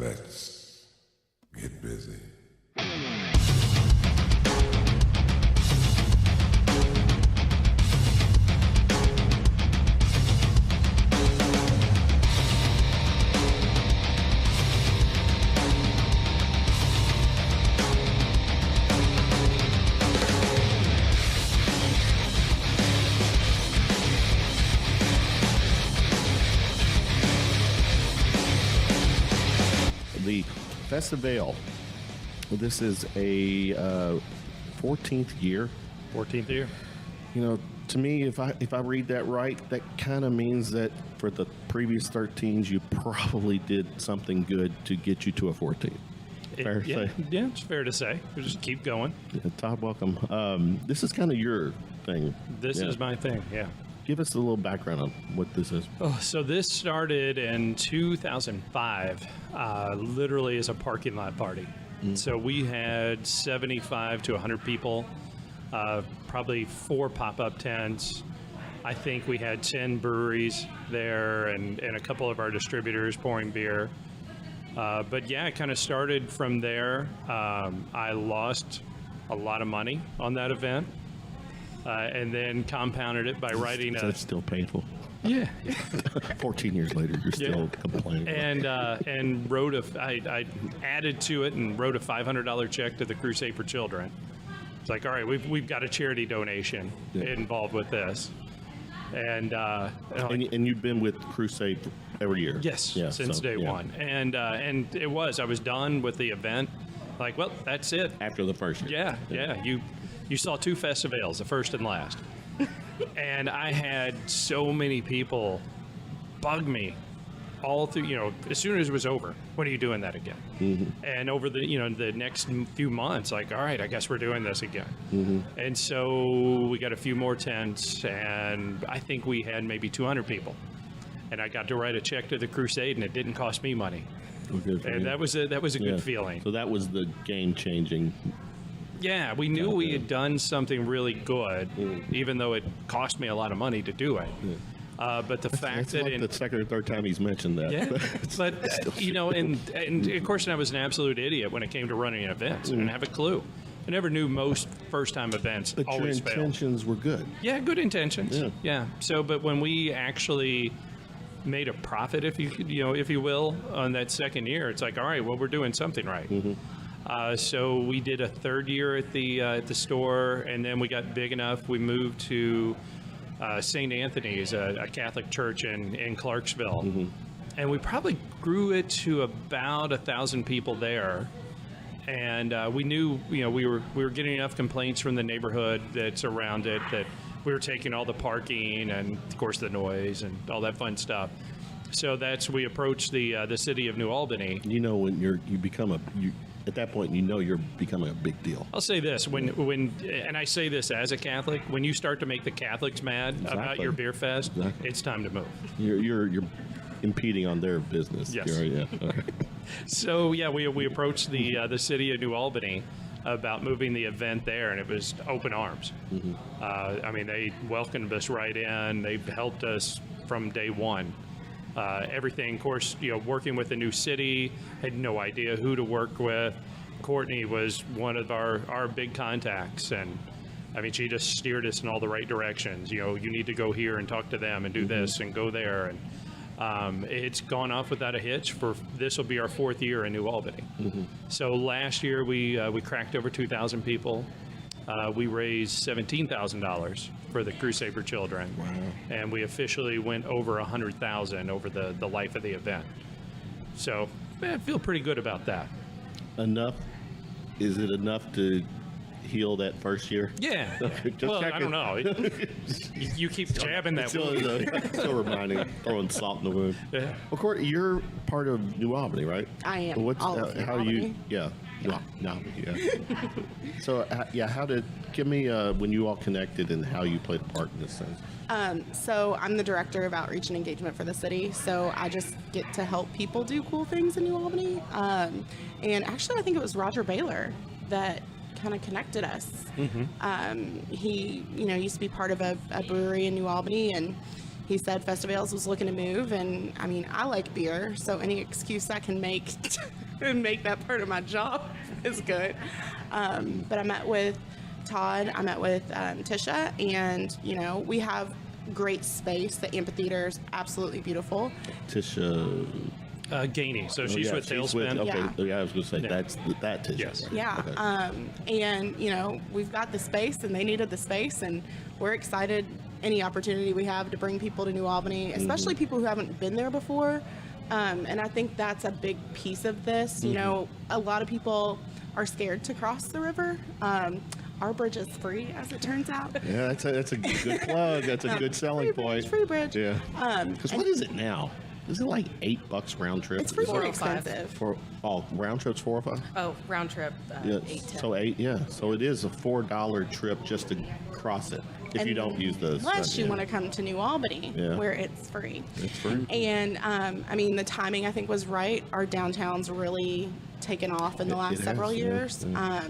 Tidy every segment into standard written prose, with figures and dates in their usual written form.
Let's get busy. The SFTL. This is a 14th year. 14th year. You know, to me, if I read that right, that kind of means that for the previous 13s, you probably did something good to get you to a 14th. Fair to say? Yeah, it's fair to say. We just keep going. Yeah, Todd, welcome. This is kind of your thing. This is my thing, yeah. Give us a little background on what this is. Oh, so this started in 2005, literally as a parking lot party. So we had 75 to 100 people, probably 4 pop-up tents. I think we had 10 breweries there and a couple of our distributors pouring beer. But yeah, it kind of started from there. I lost a lot of money on that event. And then compounded it by writing That's still painful. Yeah. 14 years later, you're still complaining. And I added to it and wrote a $500 check to the Crusade for Children. It's like, all right, we've got a charity donation involved with this. And you've been with Crusade every year. Yes, since day one. And I was done with the event. Like, well, that's it. After the first year. Yeah. You saw 2 festivals, the first and last. And I had so many people bug me all through, as soon as it was over, when are you doing that again? Mm-hmm. And over the next few months, like, all right, I guess we're doing this again. Mm-hmm. And so we got a few more tents, and I think we had maybe 200 people. And I got to write a check to the Crusade, and it didn't cost me money. And that was a good feeling. So that was the game-changing. Yeah, we knew we had done something really good, even though it cost me a lot of money to do it. But the fact that like the second or third time he's mentioned that. Yeah, but and of course, I was an absolute idiot when it came to running events. I didn't have a clue. I never knew most first-time events but always your intentions were good. Yeah, good intentions. Yeah. So, but when we actually made a profit, if you will, on that second year, it's like, all right, well, we're doing something right. Mm-hmm. So we did a third year at the store, and then we got big enough. We moved to St. Anthony's, a Catholic church in Clarksville, and we probably grew it to about 1,000 people there. And we knew, we were getting enough complaints from the neighborhood that's around it that we were taking all the parking and, of course, the noise and all that fun stuff. So we approached the city of New Albany. When you become at that point, you're becoming a big deal. I'll say this, and I say this as a Catholic, when you start to make the Catholics mad about your beer fest, it's time to move. You're impeding on their business. Yes. Okay. So we approached the city of New Albany about moving the event there, and it was open arms. Mm-hmm. They welcomed us right in. They've helped us from day one. Everything, of course, working with a new city, had no idea who to work with. Courtney was one of our big contacts, and she just steered us in all the right directions. You need to go here and talk to them and do this and go there. And it's gone off without a hitch. This will be our 4th year in New Albany. Mm-hmm. So last year we cracked over 2,000 people. We raised $17,000 for the Crusade for Children. Wow. And we officially went over 100,000 over the life of the event. So I feel pretty good about that. Enough? Is it enough to heal that first year? Yeah. I don't know. You keep jabbing that wound. Still reminding, throwing salt in the wound. Yeah. Well, Courtney, you're part of New Albany, right? I am. How you? Yeah. No. So, give me when you all connected and how you played a part in this thing. So I'm the director of outreach and engagement for the city. So I just get to help people do cool things in New Albany. And actually, I think it was Roger Baylor that kind of connected us. Mm-hmm. He, used to be part of a brewery in New Albany, and he said Festivals was looking to move, and I mean, I like beer, so any excuse I can make to make that part of my job is good. But I met with Todd, I met with Tisha, and we have great space. The amphitheater is absolutely beautiful. Tisha. Gainey. So she's with Tailspin. Okay, I was going to say that's that Tisha. Yes. Yeah, Okay. and we've got the space, and they needed the space, and we're excited any opportunity we have to bring people to New Albany, especially people who haven't been there before. And I think that's a big piece of this. A lot of people are scared to cross the river. Our bridge is free, as it turns out. Yeah, that's a good plug. That's a good selling point. Free bridge. Yeah. Because what is it now? Is it like $8 round trip? It's pretty 4 or expensive. For round trip's 4 or 5? Oh, round trip, Yeah. 8-10. So 8, yeah. So it is a $4 trip just to cross it if you don't use those. Unless you want to come to New Albany, Yeah. where it's free. It's free. And the timing I think was right. Our downtown's really taken off in the last It several has, yeah, years. yeah.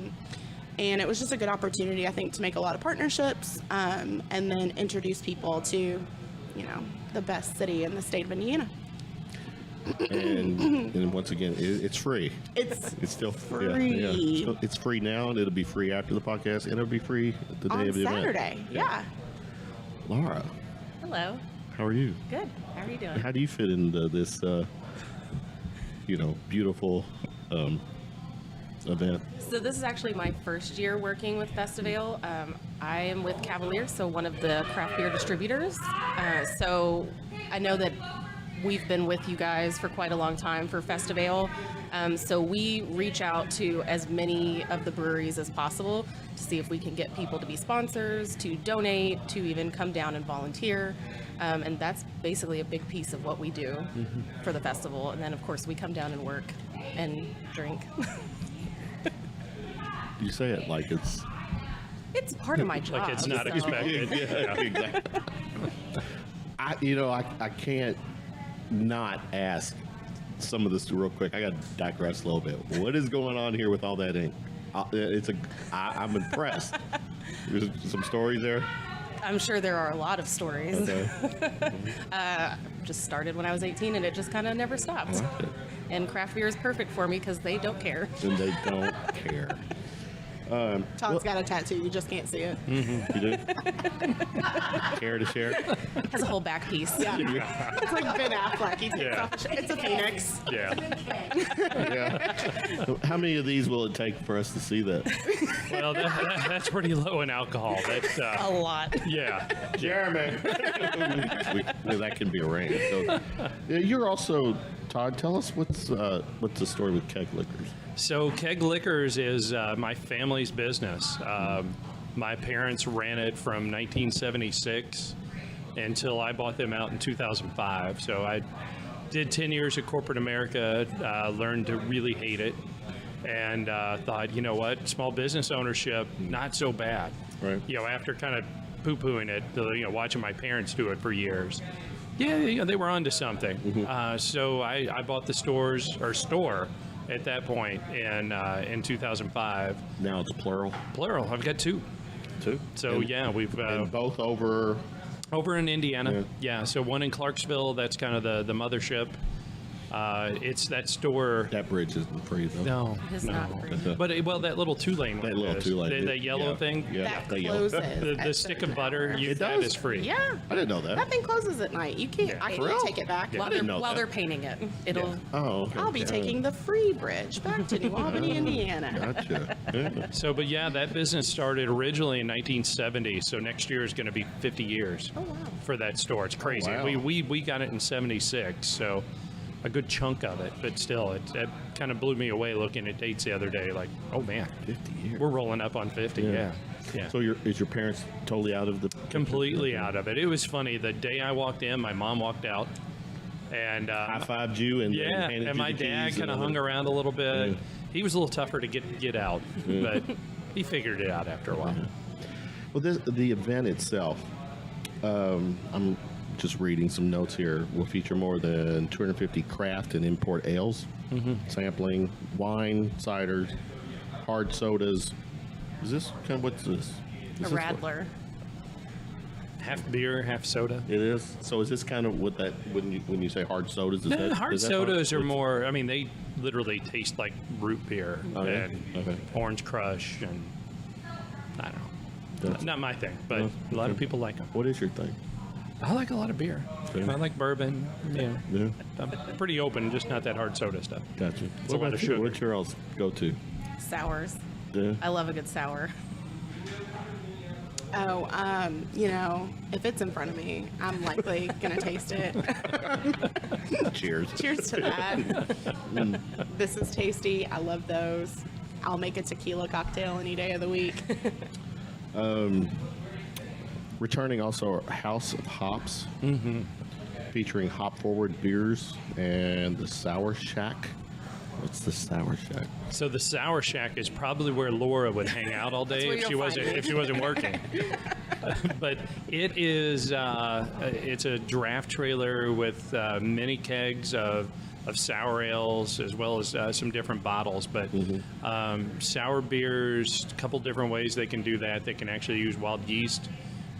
And it was just a good opportunity, I think, to make a lot of partnerships and then introduce people to, the best city in the state of Indiana. And once again, it's free. It's It's still free. Yeah. So it's free now, and it'll be free after the podcast, and it'll be free the day on of the Saturday. event. Yeah. Laura, Hello. how are you? Good. How are you doing? How do you fit into this, beautiful event? So this is actually my first year working with Festivale. I am with Cavalier, so one of the craft beer distributors. So I know that we've been with you guys for quite a long time for Festivale. So we reach out to as many of the breweries as possible to see if we can get people to be sponsors, to donate, to even come down and volunteer. And that's basically a big piece of what we do for the festival. And then, of course, we come down and work and drink. You say it like it's It's part of my job. Like it's not so- expected. yeah, exactly. I can't not ask some of this real quick. I got to digress a little bit. What is going on here with all that ink? I'm impressed. There's some stories there. I'm sure there are a lot of stories. Okay. Just started when I was 18, and it just kind of never stopped. I like it. And craft beer is perfect for me because they don't care. And they don't care. Todd's got a tattoo. You just can't see it. You do? Care to share? Has a whole back piece. Yeah. It's like Ben Affleck. He takes Yeah. off. It's a phoenix. Yeah. Yeah. How many of these will it take for us to see that? Well, that's pretty low in alcohol. That's A lot. yeah. Jeremy. That can be arranged. So, you're also, Todd, tell us what's the story with Keg Liquors? So Keg Liquors is my family's business. My parents ran it from 1976 until I bought them out in 2005. So I did 10 years of corporate America, learned to really hate it, and thought, you know what, small business ownership, not so bad. Right. After kind of poo-pooing it, watching my parents do it for years. Yeah, they were onto something. So I bought the store at that point in 2005. Now it's plural. Plural. I've got 2. So we've And both over. over in Indiana. Yeah. So one in Clarksville. That's kind of the mothership. It's that store. That bridge isn't free though. No, It is no. not free. But that little 2-lane one. That little is. 2-lane. That yellow Yeah. thing. Yeah. That the yellow. closes. The at stick certain of butter. hours. That does? is free. Yeah. I didn't know That that. thing closes at night. You can't. I For can't real? take it back. While didn't know while that. they're painting it, it'll. Oh, okay. I'll be taking the free bridge back to New Albany, Indiana. Gotcha. Yeah. So, but yeah, that business started originally in 1970. So next year is going to be 50 years for that store. It's crazy. wow. We got it in 76. So a good chunk of it, but still, it kind of blew me away looking at dates the other day. Like, oh man, 50 years. we're rolling up on 50. Yeah. So is your parents totally out of the Completely out of it. It was funny. The day I walked in, my mom walked out, and high-fived you and handed you and my the dad keys kind of and hung around a little bit. Yeah. He was a little tougher to get out, but he figured it out after a while. Well, the event itself, I'm just reading some notes here, will feature more than 250 craft and import ales, sampling wine, ciders, hard sodas. Is this kind of what's this? A Is this Radler. half beer, half soda. It is. So is this kind of what that when you say hard sodas? Is No, that hard is that sodas are What's- more. I mean, they literally taste like root beer Oh, yeah? and Okay. orange crush, and I don't know. That's- Not my thing, but No, a lot of okay. people like them. What is your thing? I like a lot of beer. Okay. I like bourbon. Yeah, Yeah. I'm pretty open, just not that hard soda stuff. Gotcha. a What lot about of you? sugar. What's your else go to? Sours. Yeah. I love a good sour. Oh, if it's in front of me, I'm likely gonna taste it. Cheers. Cheers to that. This is tasty. I love those. I'll make a tequila cocktail any day of the week. Returning also House of Hops, featuring hop forward beers and the Sour Shack. What's the Sour Shack? So the Sour Shack is probably where Laura would hang out all day where if she you'll wasn't find me. if she wasn't working. But it is it's a draft trailer with many kegs of sour ales as well as some different bottles. But sour beers, a couple different ways they can do that. They can actually use wild yeast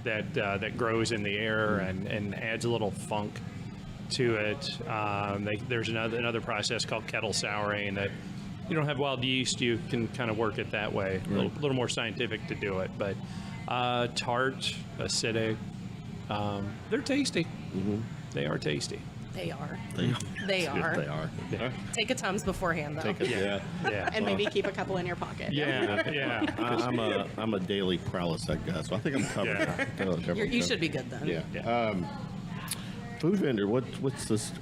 that grows in the air and adds a little funk to it. There's another process called kettle souring that you don't have wild yeast. You can kind of work it that way. A little more scientific to do it, but tart, acidic. They're tasty. They are tasty. They are. They They are. They are. Yeah. Take a Tums beforehand, though. Take it. Yeah. Yeah. And maybe keep a couple in your pocket. Yeah. I'm a daily Prilosec guy, so I think I'm covered. Yeah. You should be good then. Yeah. Yeah. Food vendor. What's this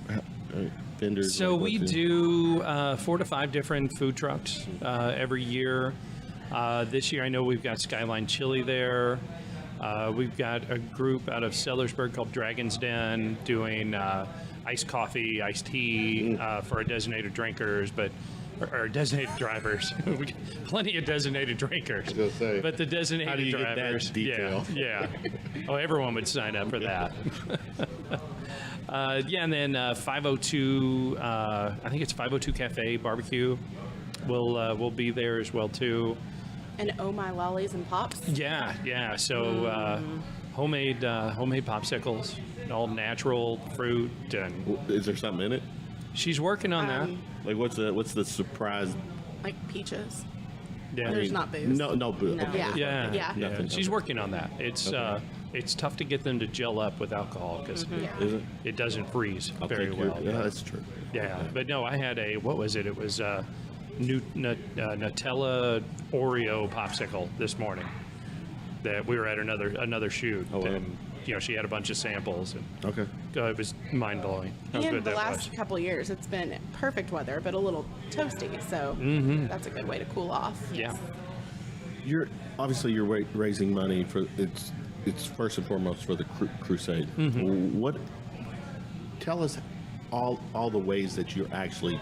vendors? So like, we what's in- do 4 to 5 different food trucks every year. This year, I know we've got Skyline Chili there. We've got a group out of Sellersburg called Dragon's Den doing iced coffee, iced tea for our designated drinkers, or designated drivers. We got plenty of designated drinkers. gonna say, But the designated how do you get that drivers, detail? yeah. Oh, everyone would sign up for that. And then 502, I think it's 502 Cafe Barbecue. We'll be there as well too. And oh my lollies and pops. Yeah. So homemade popsicles, all natural fruit, and Is there something in it? she's working on that. Like what's the surprise? Like peaches. Yeah, There's not booze. No booze. No. Okay. Yeah. yeah. Nothing. She's working on that. It's tough to get them to gel up with alcohol because Is it? it doesn't freeze I'll very take your- well. Yeah, that's true. Yeah, but no, I had what was it? It was Nutella Oreo popsicle this morning. That we were at another shoot, Oh, wow. and she had a bunch of samples, and Okay. it was mind blowing how And good the that last was. couple of years, it's been perfect weather, but a little toasty. So that's a good way to cool off. Yeah. You're raising money for it's first and foremost for the crusade. What? Tell us all the ways that you're actually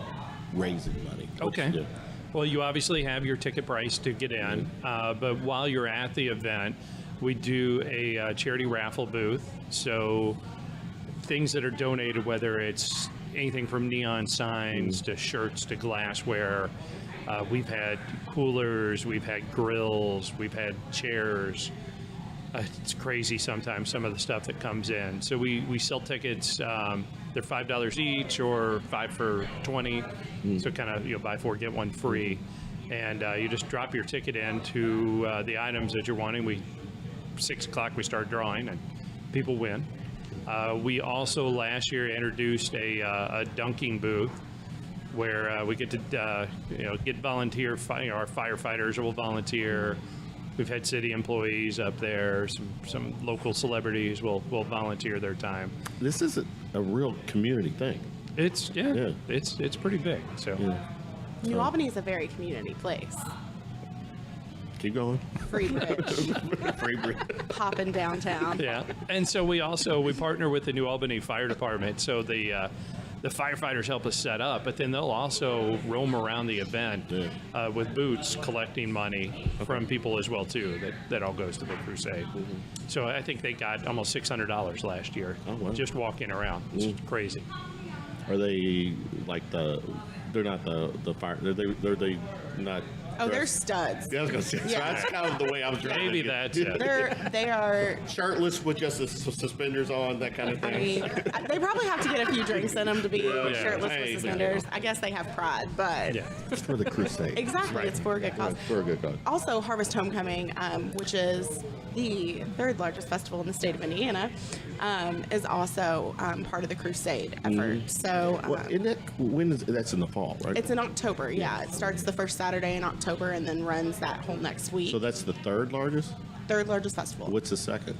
raising money. What's Okay. the- Well, you obviously have your ticket price to get in, but while you're at the event, we do a charity raffle booth. So things that are donated, whether it's anything from neon signs to shirts to glassware, we've had coolers, we've had grills, we've had chairs. It's crazy sometimes, some of the stuff that comes in. So we sell tickets. They're $5 each or 5 for $20. So kind of buy 4 get 1 free, and you just drop your ticket into the items that you're wanting. 6 o'clock we start drawing, and people win. We also last year introduced a dunking booth where we get to get volunteer. Our firefighters will volunteer. We've had city employees up there. Some local celebrities will volunteer their time. This is a real community thing. It's it's pretty big. So New Albany is a very community place. Keep going. Free bridge, Free bread. popping downtown. yeah, and so we partner with the New Albany Fire Department. So the firefighters help us set up, but then they'll also roam around the event with booths collecting money from people as well too. That all goes to the crusade. So I think they got almost $600 last year just walking around. It's crazy. Are they like they're not the fire? Are they not Oh, they're studs. Yeah, I was gonna say, so Yeah. that's kind of the way I was driving. Maybe that's it. They are. Shirtless with just the suspenders on, that kind of I thing. mean, they probably have to get a few drinks in them to be Yeah. shirtless Hey, with suspenders. I guess they have pride, but Yeah. It's for the crusade. exactly, it's for a good cause. Right, for a good cause. Also, Harvest Homecoming, which is the third largest festival in the state of Indiana, is also part of the crusade effort. So Well, isn't that, when is that's in the fall, right? it's in October. Yeah, it starts the first Saturday in October and then runs that whole next week. So that's the third largest? Third largest festival. What's the second?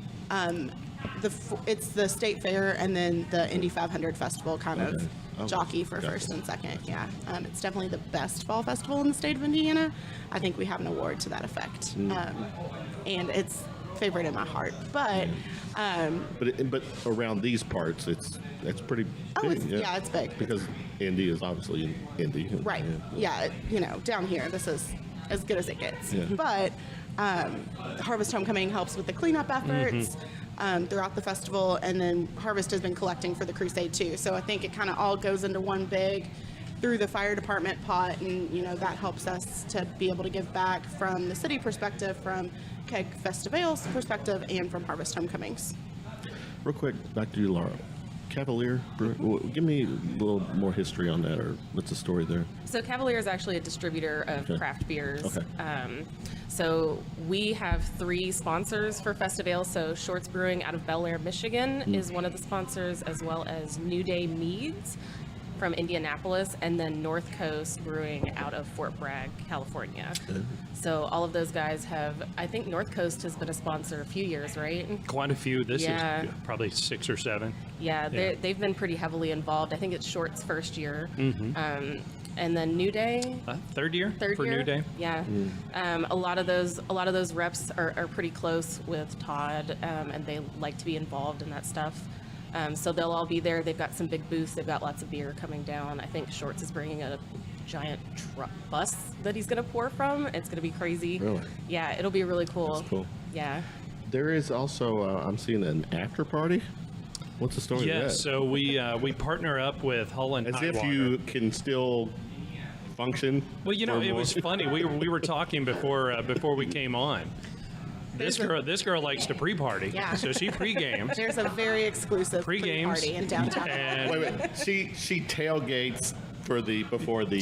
It's the state fair and then the Indy 500 festival kind Okay. of Oh, jockey for gotcha. first and second. Yeah, it's definitely the best fall festival in the state of Indiana. I think we have an award to that effect, and it's favorite in my heart. But But around these parts, it's pretty big. it's big. Because Indy is obviously in Indy. Right. Yeah. Down here, this is as good as it gets. Yeah. But Harvest Homecoming helps with the cleanup efforts throughout the festival, and then Harvest has been collecting for the crusade too. So I think it kind of all goes into one big through the fire department pot, and that helps us to be able to give back from the city perspective, from Keg Festival's perspective, and from Harvest Homecomings. Real quick, back to you, Laura. Cavalier, give me a little more history on that, or what's the story there? So Cavalier is actually a distributor of Okay. craft beers. Okay. So we have 3 sponsors for Festival. So Shorts Brewing out of Bel Air, Michigan is one of the sponsors, as well as New Day Meads from Indianapolis, and then North Coast Brewing out of Fort Bragg, California. So all of those guys have, I think North Coast has been a sponsor a few years, right? Quite a few. This Yeah. is probably 6 or 7. Yeah, Yeah. they've been pretty heavily involved. I think it's Short's first year. And then New Day, Third year third for year. New Day. Yeah, a lot of those reps are pretty close with Todd, and they like to be involved in that stuff. So they'll all be there. They've got some big booths. They've got lots of beer coming down. I think Shorts is bringing a giant bus that he's going to pour from. It's going to be crazy. Really? Yeah, it'll be really cool. That's cool. Yeah. There is also, I'm seeing an after party. What's the story Yeah, of that? so we partner up with Hull and As High if Water. you can still function. Well, for it more. was funny. We were talking before we came on. This girl likes to pre-party. Yeah. So she pre-games. There's a very exclusive Pre-games. party in downtown. And Wait. She tailgates before the.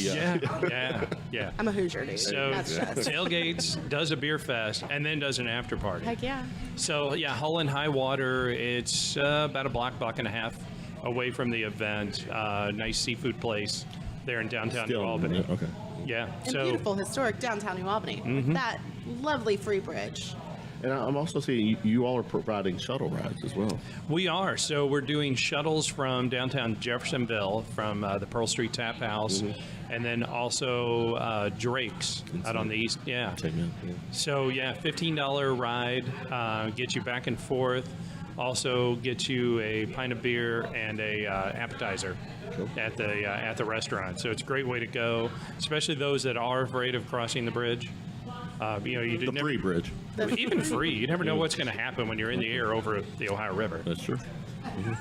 yeah. I'm a Hoosier, dude. So That's just. tailgates, does a beer fest, and then does an after party. Heck yeah. So yeah, Hull and High Water. It's about a block and a half away from the event. Nice seafood place there in downtown New Albany. Okay. Yeah. And So beautiful historic downtown New Albany. With that lovely free bridge. And I'm also seeing you all are providing shuttle rides as well. we are. So we're doing shuttles from downtown Jeffersonville, from the Pearl Street Tap House, and then also Drake's out on the east. Yeah. Amen. Yeah. So yeah, $15 ride, gets you back and forth. Also gets you a pint of beer and a appetizer at the restaurant. So it's a great way to go, especially those that are afraid of crossing the bridge. You The never, free bridge. even free. You never know what's going to happen when you're in the air over the Ohio River. That's true.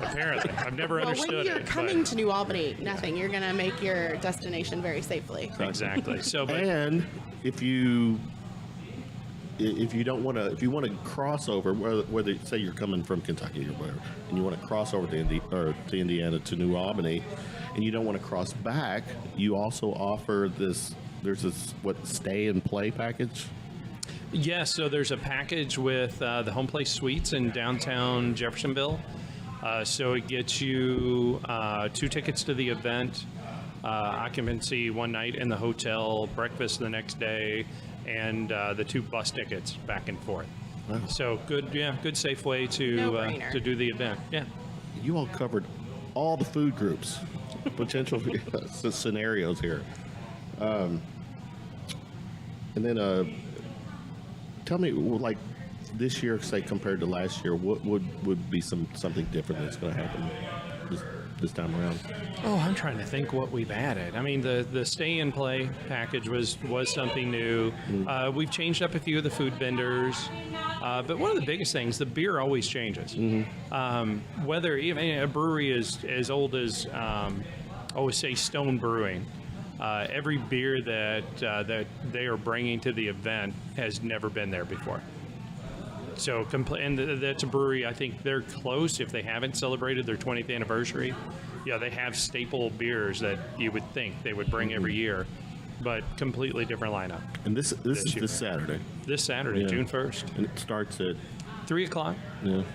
Apparently, I've never Well, understood when you're it. coming to New Albany, nothing. You're going to make your destination very safely. Exactly. So, but And if you don't want to, if you want to cross over, whether say you're coming from Kentucky or whatever, and you want to cross over to Indiana to New Albany, and you don't want to cross back, you also offer this. There's this stay and play package. yeah, so there's a package with the Home Place Suites in downtown Jeffersonville. So it gets you 2 tickets to the event, occupancy one night in the hotel, breakfast the next day, and the 2 bus tickets back and forth. Wow. So good safe way to No-brainer. to do the event. Yeah. You all covered all the food groups, potential scenarios here. And then tell me, like this year, say compared to last year, what would be something different that's going to happen this time around? Oh, I'm trying to think what we've added. I mean, the stay and play package was something new. We've changed up a few of the food vendors, but one of the biggest things, the beer always changes. Whether even a brewery is as old as, I always say Stone Brewing. Every beer that they are bringing to the event has never been there before. So, and that's a brewery, I think they're close if they haven't celebrated their 20th anniversary. Yeah, they have staple beers that you would think they would bring every year, but completely different lineup. And this is this Saturday. This Saturday, June 1st. And it starts at 3 o'clock.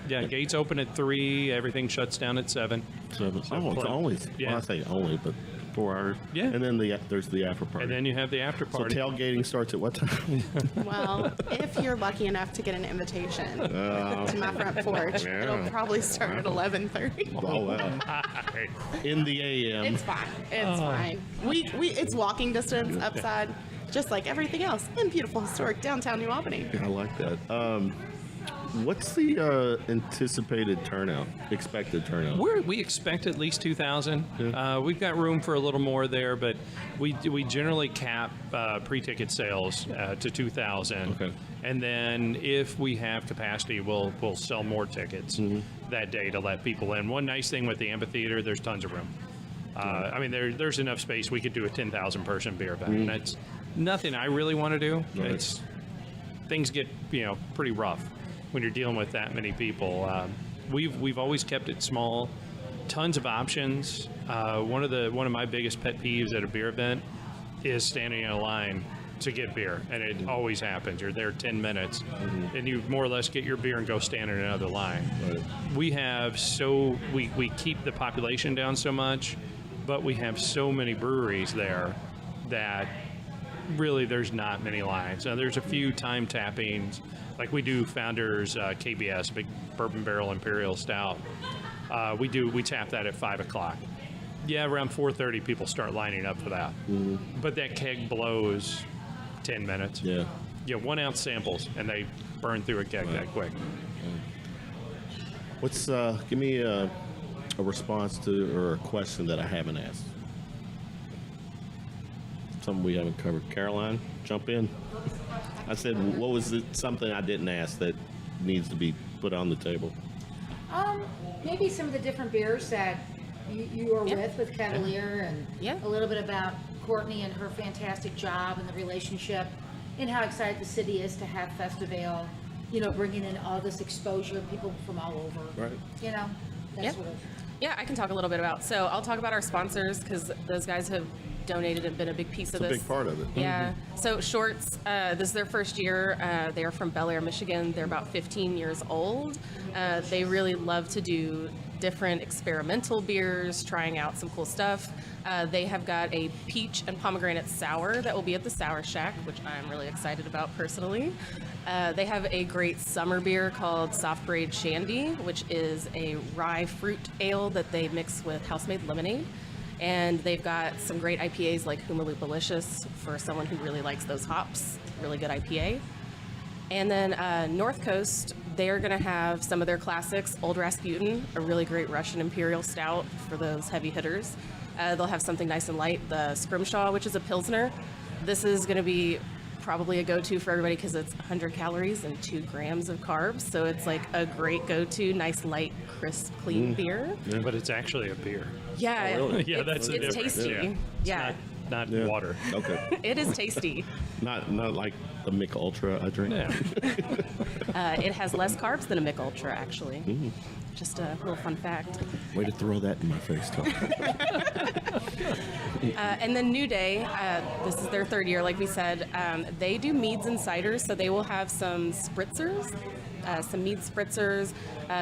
Yeah, gates open at 3. Everything shuts down at 7. 7. It's only, well, I say only, but 4 hours. Yeah. And then there's the after party. And then you have the after So party. tailgating starts at what time? Well, if you're lucky enough to get an invitation to my front porch, it'll probably start at 11:30. Oh, wow. In the AM. It's fine. It's fine. We it's walking distance upside, just like everything else in beautiful historic downtown New Albany. I like that. What's the anticipated turnout, expected turnout? We expect at least 2,000. We've got room for a little more there, but we generally cap pre-ticket sales to 2,000. Okay. And then if we have capacity, we'll sell more tickets that day to let people in. One nice thing with the amphitheater, there's tons of room. I mean, there's enough space. We could do a 10,000 person beer event. And that's nothing I really want to do. Right. Things get pretty rough when you're dealing with that many people. We've always kept it small, tons of options. One of my biggest pet peeves at a beer event is standing in a line to get beer, and it always happens. You're there 10 minutes, and you more or less get your beer and go stand in another line. Right. We keep the population down so much, but we have so many breweries there that really there's not many lines. Now there's a few time tappings. Like we do Founders KBS, big bourbon barrel imperial stout. We tap that at 5 o'clock. Yeah, around 4:30 people start lining up for that. But that keg blows 10 minutes. Yeah. 1 ounce samples, and they burn through a keg that quick. What's give me a response to or a question that I haven't asked. Something we haven't covered. Caroline, jump in. I said, what was something I didn't ask that needs to be put on the table? Maybe some of the different beers that you are with Cavalier, and a little bit about Courtney and her fantastic job and the relationship, and how excited the city is to have Festival, bringing in all this exposure, people from all over. Right. That sort of. Yeah, I can talk a little bit about. So I'll talk about our sponsors because those guys have donated and been a big piece of this. It's a big part of it. Yeah. So Shorts, this is their first year. They are from Bel Air, Michigan. They're about 15 years old. They really love to do different experimental beers, trying out some cool stuff. They have got a peach and pomegranate sour that will be at the Sour Shack, which I'm really excited about personally. They have a great summer beer called Soft Braid Shandy, which is a rye fruit ale that they mix with house-made lemonade. And they've got some great IPAs like Humalupalicious for someone who really likes those hops. Really good IPA. And then North Coast, they're going to have some of their classics. Old Rasputin, a really great Russian Imperial Stout for those heavy hitters. They'll have something nice and light, the Scrimshaw, which is a Pilsner. This is going to be probably a go-to for everybody because it's 100 calories and 2 grams of carbs. So it's like a great go-to, nice, light, crisp, clean beer. Yeah, but it's actually a beer. Yeah, Yeah, that's the it's difference. tasty. Yeah. Not Yeah. water. Okay. It is tasty. Not like the Mick Ultra I drink. Yeah. It has less carbs than a Mick Ultra, actually. Just a little fun fact. Way to throw that in my face, Tom. And then New Day, this is their 3rd year, like we said. They do meads and ciders, so they will have some spritzers, some mead spritzers.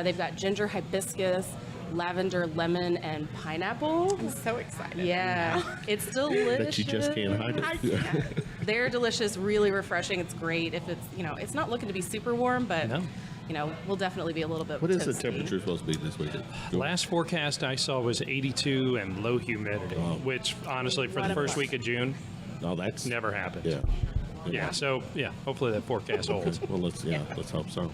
They've got ginger hibiscus, lavender, lemon, and pineapple. I'm so excited. Yeah, it's delicious. That you just can't hide it. They're delicious, really refreshing. It's great if it's, it's not looking to be super warm, but, we'll definitely be a little bit What is the toasty. temperature supposed to be this weekend? Last forecast I saw was 82 and low humidity, which honestly for the first week of June No, that's never happens. Yeah. Yeah. So hopefully that forecast holds. Well, let's hope so.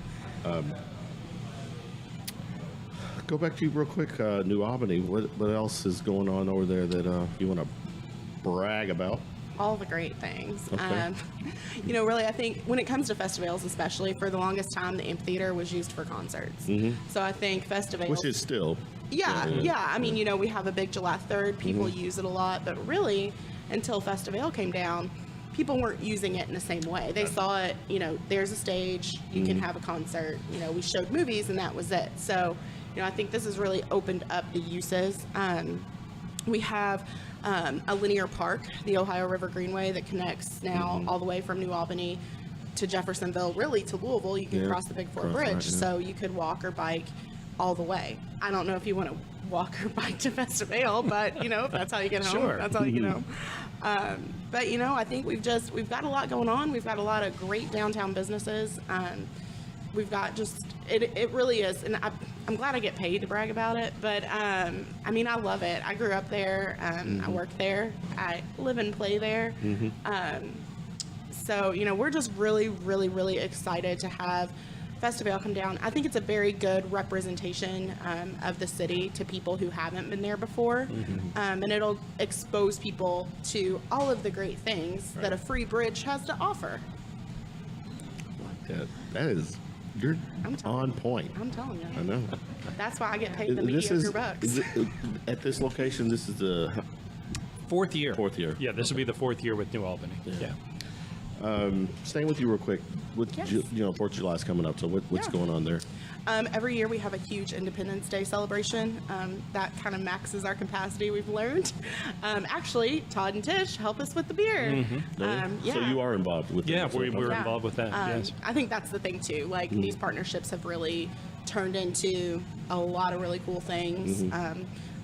Go back to you real quick, New Albany. What else is going on over there that you want to brag about? All the great things. Okay. Really, I think when it comes to festivals, especially for the longest time, the amphitheater was used for concerts. So I think festivals, Which is still. yeah. I mean, we have a big July 3rd. People use it a lot, but really, until SFTL came down, people weren't using it in the same way. They saw it, there's a stage, you can have a concert, we showed movies and that was it. So, I think this has really opened up the uses. We have a linear park, the Ohio River Greenway, that connects now all the way from New Albany to Jeffersonville, really to Louisville. You can cross the Big Four Bridge, so you could walk or bike all the way. I don't know if you want to walk or bike to SFTL, but if that's how you get home, that's how you get home. But I think we've got a lot going on. We've got a lot of great downtown businesses. We've got it really is, and I'm glad I get paid to brag about it, but I love it. I grew up there, I work there, I live and play there. So, we're just really, really, really excited to have SFTL come down. I think it's a very good representation of the city to people who haven't been there before, and it'll expose people to all of the great things that a free bridge has to offer. That is, you're on point. I'm telling you. I know. That's why I get paid the mediocre bucks. At this location, this is the fourth year. Yeah, this will be the fourth year with New Albany. Yeah. Staying with you real quick, with 4th of July is coming up, so what's going on there? Every year we have a huge Independence Day celebration. That kind of maxes our capacity, we've learned. Actually, Todd and Tish help us with the beer. So you are involved with that? Yeah, we're involved with that, yes. I think that's the thing, too. Like, these partnerships have really turned into a lot of really cool things.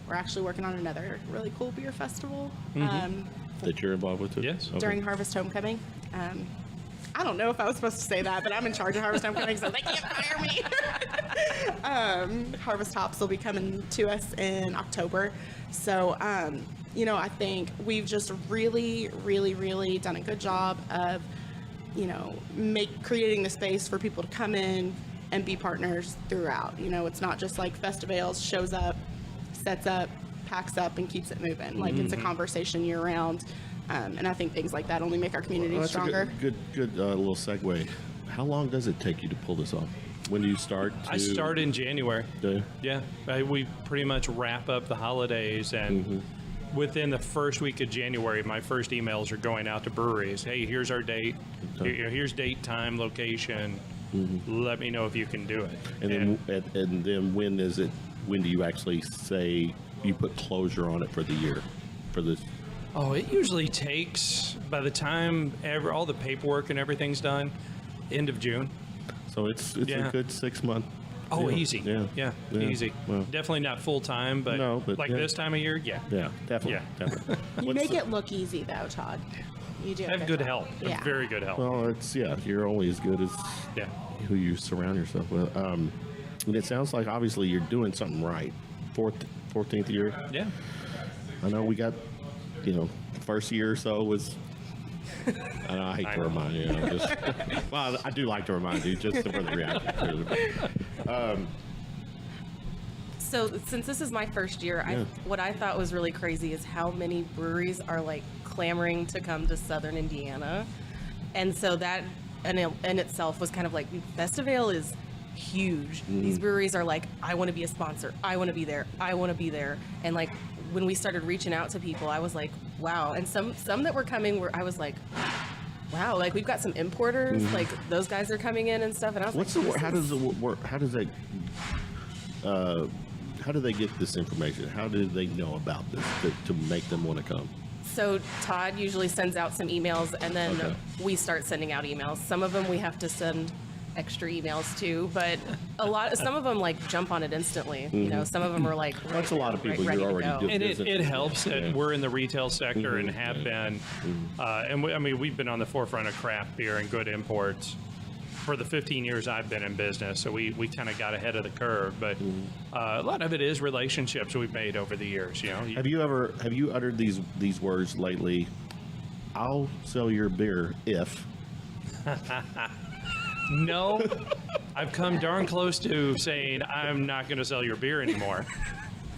We're actually working on another really cool beer festival. That you're involved with, too? Yes. Okay. During Harvest Homecoming. I don't know if I was supposed to say that, but I'm in charge of Harvest Homecoming, so they can't fire me. Harvest Hops will be coming to us in October. So, I think we've just really, really, really done a good job of, creating the space for people to come in and be partners throughout. It's not just like SFTL shows up, sets up, packs up, and keeps it moving. Like, it's a conversation year round. And I think things like that only make our community stronger. Good little segue. How long does it take you to pull this off? When do you start? I start in January. Do you? Yeah. We pretty much wrap up the holidays, and within the first week of January, my first emails are going out to breweries. Hey, here's our date. Here's date, time, location. Let me know if you can do it. And then when is it? When do you actually say you put closure on it for the year? For this? Oh, it usually takes, by the time all the paperwork and everything's done, end of June. So it's a good 6 month. Oh, easy. Yeah. Easy. Well, definitely not full time, but this time of year, Yeah, definitely. Definitely. You make it look easy, though, Todd. You do. I have good help. Yeah. Very good help. Well, you're only as good as who you surround yourself with. And it sounds like obviously you're doing something right. 14th year. Yeah. I know we got, first year or so was. I hate to remind you. Well, I do like to remind you just for the reaction. So since this is my first year, what I thought was really crazy is how many breweries are like clamoring to come to Southern Indiana, and so that in itself was kind of like SFTL is huge. These breweries are like, I want to be a sponsor. I want to be there. I want to be there. And like when we started reaching out to people, I was like, wow. And some that were coming I was like, wow. Like we've got some importers. Like those guys are coming in and stuff. And I was how does it work? How does that? How do they get this information? How do they know about this to make them want to come? So Todd usually sends out some emails, and then we start sending out emails. Some of them we have to send extra emails to, but some of them like jump on it instantly. Some of them are like that's a lot of people you're already doing. And it helps that we're in the retail sector and have been, and we've been on the forefront of craft beer and good imports for the 15 years I've been in business, so we kind of got ahead of the curve. But a lot of it is relationships we've made over the years. Have you uttered these words lately? I'll sell your beer if. No, I've come darn close to saying I'm not going to sell your beer anymore.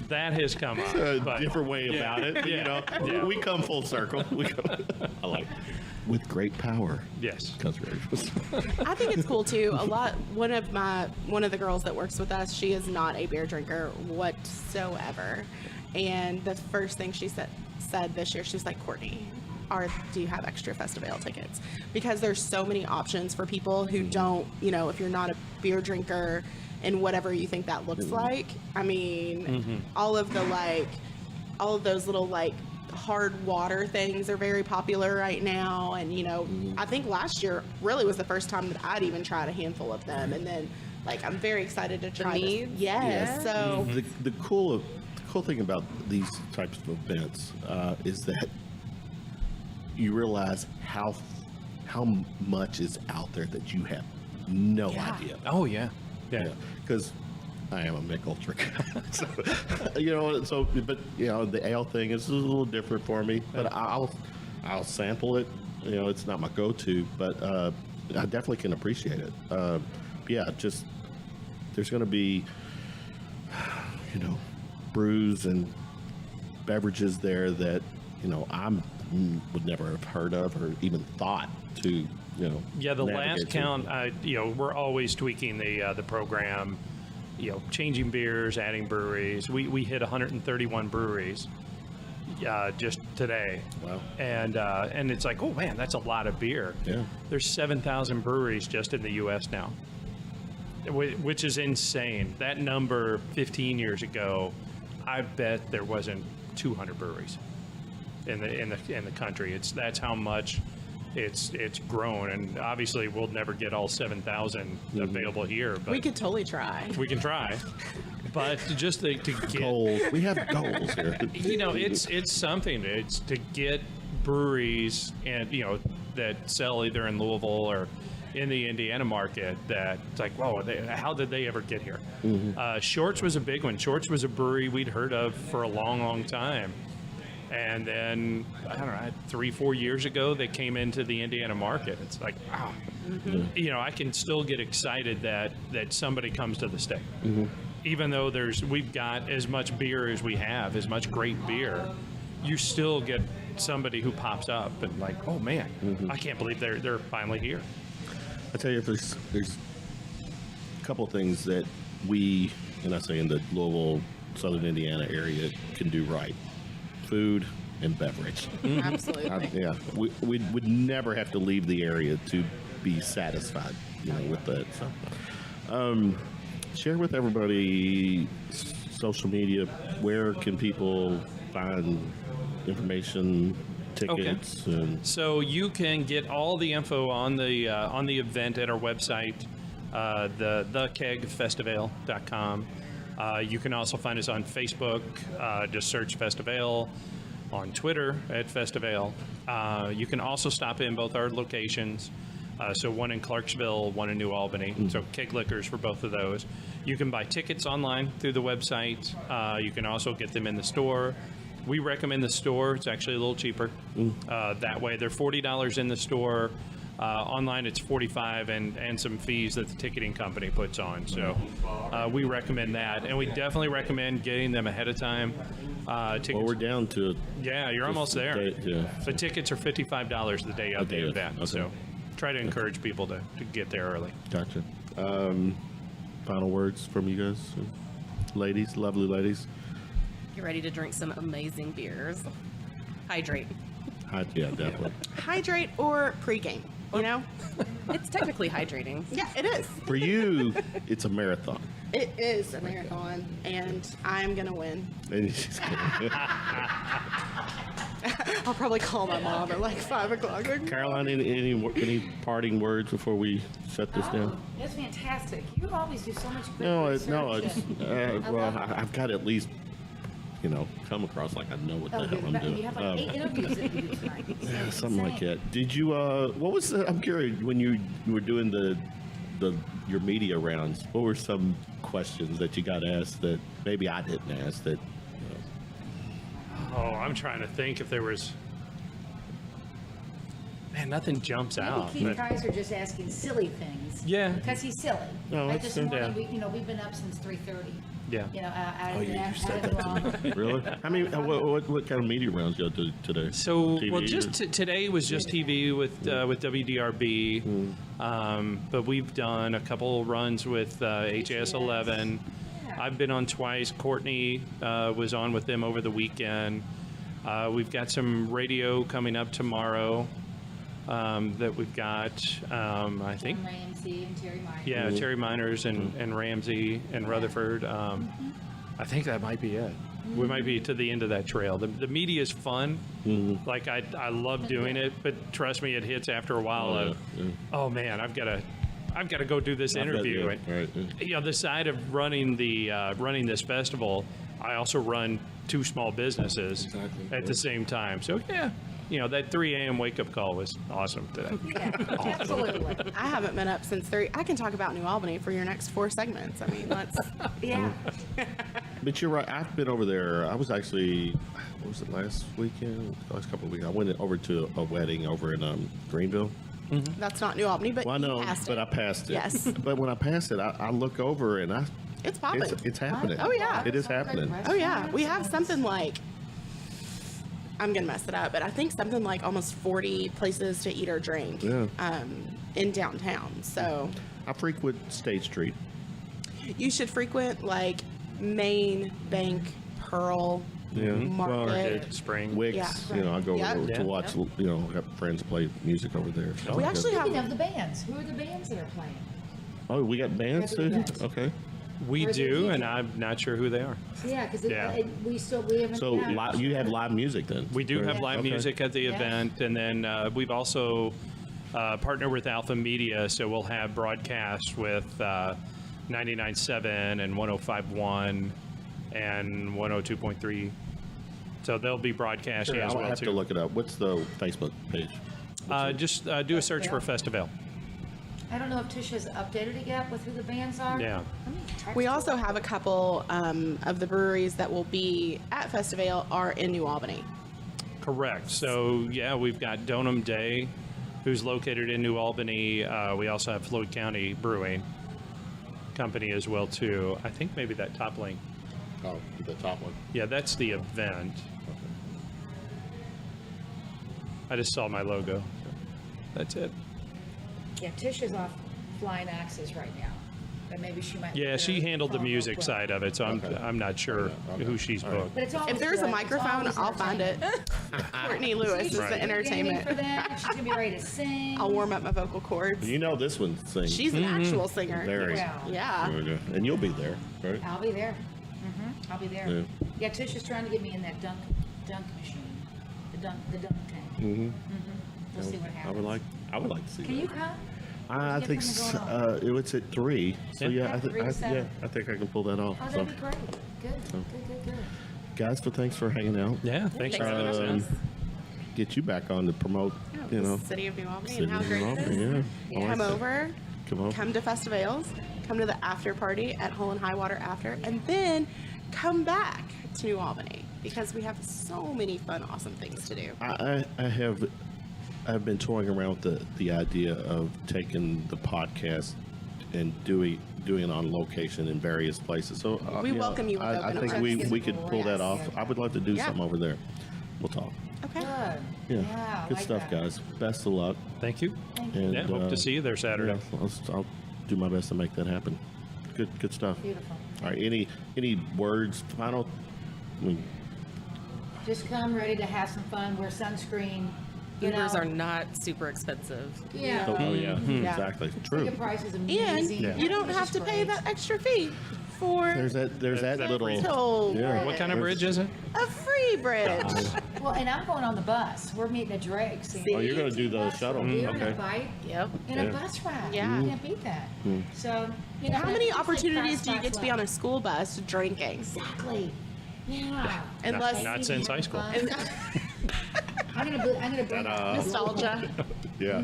That has come up. It's a different way about it. We come full circle. I like it. With great power. Yes. I think it's cool too. One of the girls that works with us, she is not a beer drinker whatsoever. And the first thing she said, said this year, she was like, Courtney, do you have extra Festivale tickets? Because there's so many options for people who don't, if you're not a beer drinker and whatever you think that looks like. I mean, all of those little hard water things are very popular right now. And, I think last year really was the first time that I'd even tried a handful of them. And then I'm very excited to try this. Yes. Yeah. So the cool thing about these types of events is that you realize how much is out there that you have no idea. Oh yeah. Because I am a Mick Ultra guy. So, but the ale thing is a little different for me. But I'll sample it. It's not my go-to, but I definitely can appreciate it. Just there's going to be brews and beverages there that I would never have heard of or even thought to the last count, we're always tweaking the program, changing beers, adding breweries. We hit 131 breweries just today. Wow. And it's like, oh man, that's a lot of beer. Yeah. There's 7,000 breweries just in the U.S. now, which is insane. That number 15 years ago, I bet there wasn't 200 breweries in the country. That's how much it's grown, and obviously we'll never get all 7,000 available here. But we could totally try. We can try, but just to get goals. We have goals here. It's something. It's to get breweries and that sell either in Louisville or in the Indiana market that it's like, whoa, how did they ever get here? Shorts was a big one. Shorts was a brewery we'd heard of for a long, long time. And then, I don't know, 3-4 years ago, they came into the Indiana market. It's like, wow. I can still get excited that somebody comes to the state. Even though we've got as much beer as we have, as much great beer, you still get somebody who pops up and like, oh man, I can't believe they're finally here. I tell you, there's a couple of things that we, and I say in the Louisville, Southern Indiana area, can do right. Food and beverage. Absolutely. We would never have to leave the area to be satisfied, with that. So, share with everybody social media. Where can people find information, tickets? Okay. So you can get all the info on the event at our website, thekegfestival.com. You can also find us on Facebook, just search Festivale, on Twitter at Festivale. You can also stop in both our locations, so one in Clarksville, one in New Albany, so Keg Liquors for both of those. You can buy tickets online through the website. You can also get them in the store. We recommend the store. It's actually a little cheaper. That way, they're $40 in the store. Online, it's $45 and some fees that the ticketing company puts on. So we recommend that, and we definitely recommend getting them ahead of time. Tickets, we're down to. Yeah, you're almost there. The tickets are $55 the day of the event. Okay. So try to encourage people to get there early. Gotcha. Final words from you guys, ladies, lovely ladies. Get ready to drink some amazing beers. Hydrate. Yeah, definitely. Hydrate or pregame. It's technically hydrating. Yeah, it is. For you, it's a marathon. It is a marathon, and I'm gonna win. I'll probably call my mom at 5 o'clock. Caroline, any parting words before we shut this down? It's fantastic. You always do so much good I've got to at least come across like I know what the hell I'm doing. You have 8 interviews that you do tonight. Yeah, something like that. Did you? What was? I'm curious when you were doing your media rounds. What were some questions that you got asked that maybe I didn't ask that? Oh, I'm trying to think if there was. Man, nothing jumps out. Keith Kaiser just asking silly things. Yeah. Because he's silly. No, like this morning, we've been up since 3:30. Yeah. You said that to me. Really? I mean, what kind of media rounds y'all do today? So, TV today was just TV with WDRB, but we've done a couple runs with HAS 11. I've been on twice. Courtney was on with them over the weekend. We've got some radio coming up tomorrow that we've got, I think. Ramsey and Terry Myers. Yeah, Terry Miners and Ramsey and Rutherford. I think that might be it. We might be to the end of that trail. The media is fun. Like I love doing it, but trust me, it hits after a while. Oh man, I've got to go do this interview. Right. You know, the side of running this festival, I also run 2 small businesses at the same time. So yeah. You know, that 3 a.m. wake-up call was awesome today. Yeah, absolutely. I haven't been up since 3. I can talk about New Albany for your next 4 segments. I mean, let's. Yeah. But you're right. I've been over there. I was actually, what was it, last weekend? Last couple of weeks. I went over to a wedding over in Greenville. That's not New Albany, but Well, I know, you passed but it. I passed it. Yes. But when I passed it, I look over and It's popping. it's happening. Oh, yeah. It is happening. Oh yeah, we have something like. I'm gonna mess it up, but I think something like almost 40 places to eat or drink. Yeah. In downtown. So I frequent State Street. you should frequent like Main, Bank, Pearl, Yeah. Market. Spring. Wicks, Yeah, you know, I go Yep. over to watch, you know, have friends play music over there. So We I actually go- Speaking have. of the bands, who are the bands that are playing? Oh, we got bands We have too? bands. Okay. We Where's do, the and DJ? I'm not sure who they are. Yeah, because Yeah. we haven't. So you have live music then? We do have live Okay. music at the Yeah. event, and then we've also partnered with Alpha Media, so we'll have broadcasts with 99.7 and 105.1 and 102.3. So they'll be broadcasting Sure, as I'll well have too. to look it up. What's the Facebook page? Just do a search for Festival. I don't know if Tish has updated it yet with who the bands are. Yeah. Let me text We her. also have a couple of the breweries that will be at Festival are in New Albany. Correct. So yeah, we've got Donham Day, who's located in New Albany. We also have Floyd County Brewing Company as well too. I think maybe that top link. Oh, the top one. Yeah, that's the event. I just saw my logo. That's it. Yeah, Tish is off flying axes right now, but maybe she might. Yeah, look she at her handled the phone real music quick. side of it, so Okay. I'm not sure Okay. who she's All right. booked. But it's always If there's a good. It's microphone, always I'll find it. entertaining. Courtney Lewis is Right. the Getting entertainment. for that. She's gonna be ready to sing. I'll warm up my vocal cords. You know this one sings. She's an actual singer. Very. Wow. Yeah. And you'll be there, right? I'll be there. I'll be there. Yeah. Yeah, Tish is trying to get me in that dunk machine, the dunk tank. We'll see what happens. I would like to see Can that. you come? I Get think something going on. it's at 3. So Yeah. yeah, Yeah, 3 to 7. I think I can pull that off. Oh, So, that'd be great. Good. guys, thanks for hanging out. Yeah, thanks for Thanks having for us having in. us. Get you back on to promote, you know. The city of New Albany City and how of great New it Albany, is. yeah. I Come like that. over, Come on. come to Festivals, come to the after party at Hole and High Water after, and then come back to New Albany because we have so many fun, awesome things to do. I've been toying around with the idea of taking the podcast and doing it on location in various places. So We you know, welcome you with I open think arms. we could pull that off. Yes. I would love to do Yeah. something over there. We'll talk. Okay. Good. Yeah, I good like stuff, that. guys. Best of luck. Thank you. And, Yeah, hope to see you there Saturday. Yeah, I'll do my best to make that happen. Good stuff. Beautiful. All right. Any words? Final. Just come ready to have some fun. Wear sunscreen. You Ubers know, are not super expensive. Yeah. Oh yeah, Yeah. exactly. True. Ticket prices And amazing. you don't Which have is to pay great. that extra fee for There's that little. rental. Yeah. What kind of bridge is it? A free bridge. Well, and I'm going on the bus. We're meeting at Drake's. and Oh, you're gonna do the bucks shuttle. for beer and Okay. a bite Yep. and Yeah. a bus ride. Yeah. You can't beat that. So, you know, How many it's like opportunities do you five get to be on spots a school bus drinking? left. Exactly. Yeah. Unless Not since high school. I'm gonna bring nostalgia. Yeah.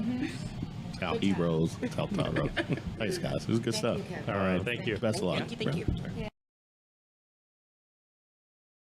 How he rolls. How Todd rolls. Thanks, guys. It was good Thank stuff. you, Kevin. All right, thank you. Best of luck. Thank you. Yeah.